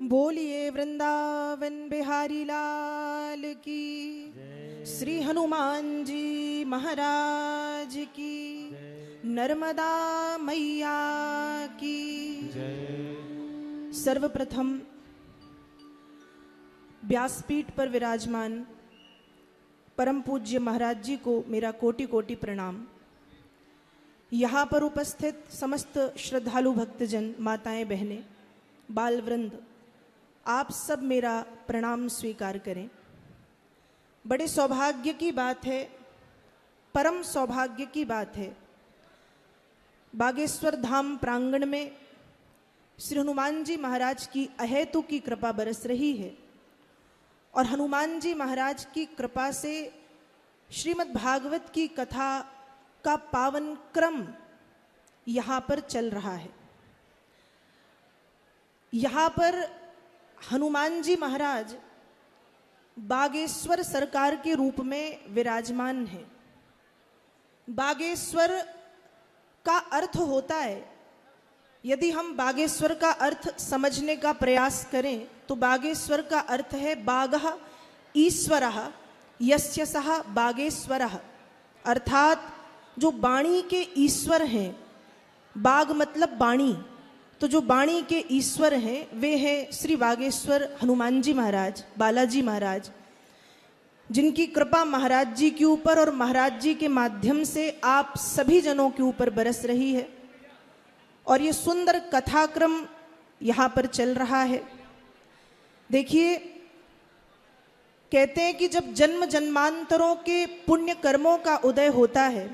बोलिए वृंदावन बिहारी लाल की, श्री हनुमान जी महाराज की, नर्मदा मैया की। सर्वप्रथम व्यासपीठ पर विराजमान परम पूज्य महाराज जी को मेरा कोटि कोटि प्रणाम। यहाँ पर उपस्थित समस्त श्रद्धालु भक्तजन, माताएं, बहनें, बाल वृंद, आप सब मेरा प्रणाम स्वीकार करें। बड़े सौभाग्य की बात है, परम सौभाग्य की बात है, बागेश्वर धाम प्रांगण में श्री हनुमान जी महाराज की अहेतु की कृपा बरस रही है और हनुमान जी महाराज की कृपा से श्रीमद् भागवत की कथा का पावन क्रम यहाँ पर चल रहा है। यहाँ पर हनुमान जी महाराज बागेश्वर सरकार के रूप में विराजमान हैं। बागेश्वर का अर्थ होता है, यदि हम बागेश्वर का अर्थ समझने का प्रयास करें तो बागेश्वर का अर्थ है बागः ईश्वरः यस्य सः बागेश्वरः, अर्थात जो वाणी के ईश्वर हैं। बाग मतलब वाणी, तो जो वाणी के ईश्वर हैं वे हैं श्री बागेश्वर हनुमान जी महाराज, बालाजी महाराज, जिनकी कृपा महाराज जी के ऊपर और महाराज जी के माध्यम से आप सभी जनों के ऊपर बरस रही है। और ये सुंदर कथाक्रम यहाँ पर चल रहा है। देखिए, कहते हैं कि जब जन्म जन्मांतरों के पुण्य कर्मों का उदय होता है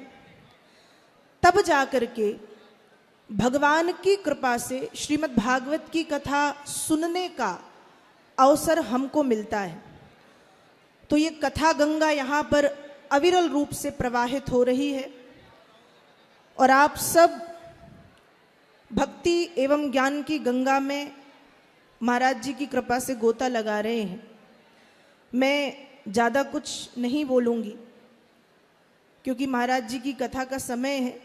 तब जाकर के भगवान की कृपा से श्रीमद् भागवत की कथा सुनने का अवसर हमको मिलता है। तो ये कथा गंगा यहाँ पर अविरल रूप से प्रवाहित हो रही है और आप सब भक्ति एवं ज्ञान की गंगा में महाराज जी की कृपा से गोता लगा रहे हैं। मैं ज़्यादा कुछ नहीं बोलूँगी क्योंकि महाराज जी की कथा का समय है।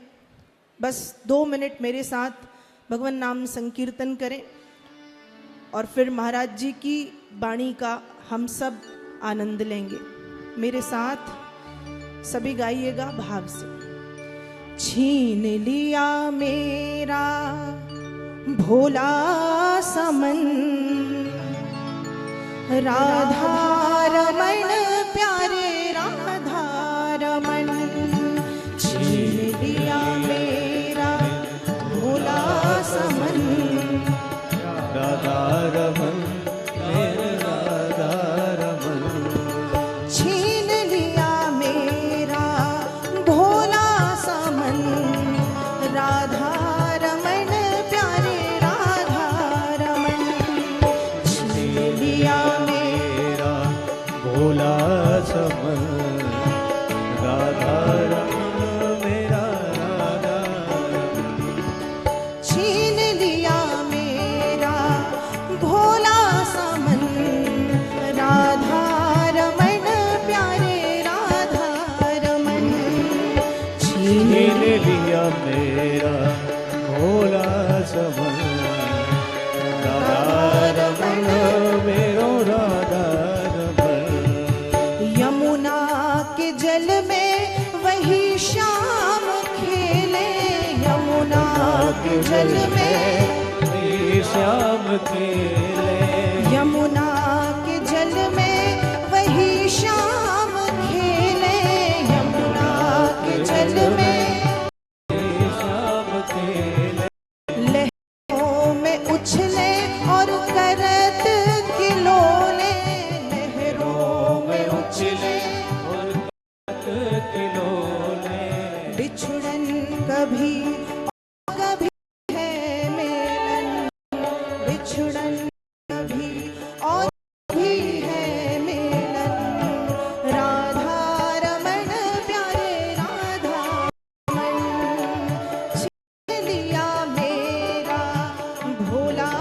बस 2 मिनट मेरे साथ भगवान नाम संकीर्तन करें और फिर महाराज जी की वाणी का हम सब आनंद लेंगे। मेरे साथ सभी गाइएगा भाव से। छीन लिया मेरा भोला समन, राधा रमण प्यारे राधा रमण। छीन लिया मेरा भोला समन, राधा रमन मेरे राधा रमन। छीन लिया मेरा भोला समन, राधा रमण प्यारे राधा रमन। छीन लिया मेरा भोला समन, राधा रमन मेरा राधा रमन। छीन लिया मेरा भोला समन, राधा रमण प्यारे राधा रमन। छीन लिया मेरा भोला समन, राधा रमन मेरो राधा रमन। यमुना के जल में वही श्याम खेले, यमुना के जल में श्याम खेले, यमुना के जल में वही श्याम खेले, यमुना के जल में श्याम खेले। लहरों में उछले और करत खिलौने, लहरों में उछले और खिलौने। बिछुड़न कभी कभी है मिलन, बिछुड़न कभी और भी है मिलन। राधा रमण प्यारे राधा रमन। छीन लिया मेरा भोला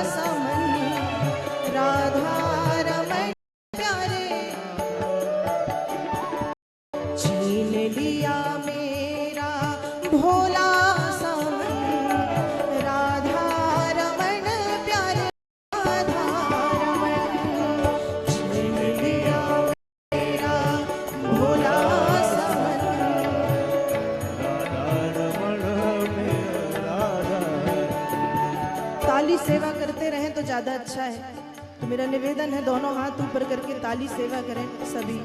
समन, राधा रमण प्यारे। छीन लिया मेरा भोला समन, राधा रमण प्यारे राधा तो ज़्यादा अच्छा है। तो मेरा निवेदन है दोनों हाथ ऊपर करके ताली सेवा करें सभी।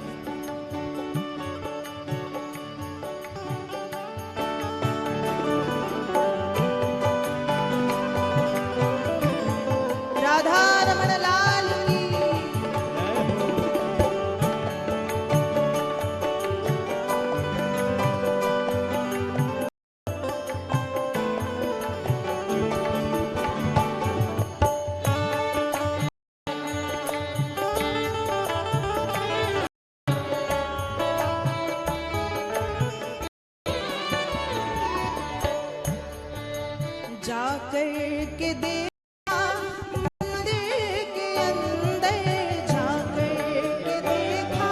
राधा रमण लाल की। जाकर के देखा मंदिर के अंदर, जाकर के देखा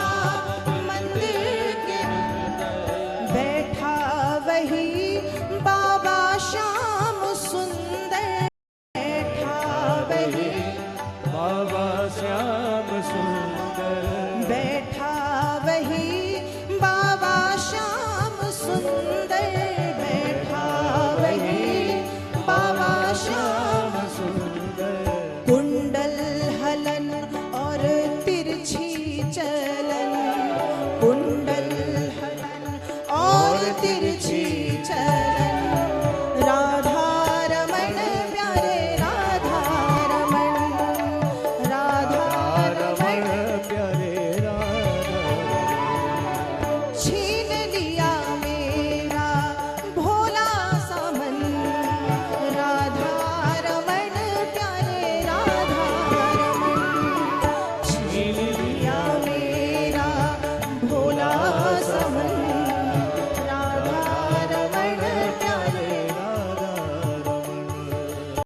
मंदिर के अंदर, बैठा वही बाबा श्याम सुंदर, बैठा वही बाबा श्याम सुंदर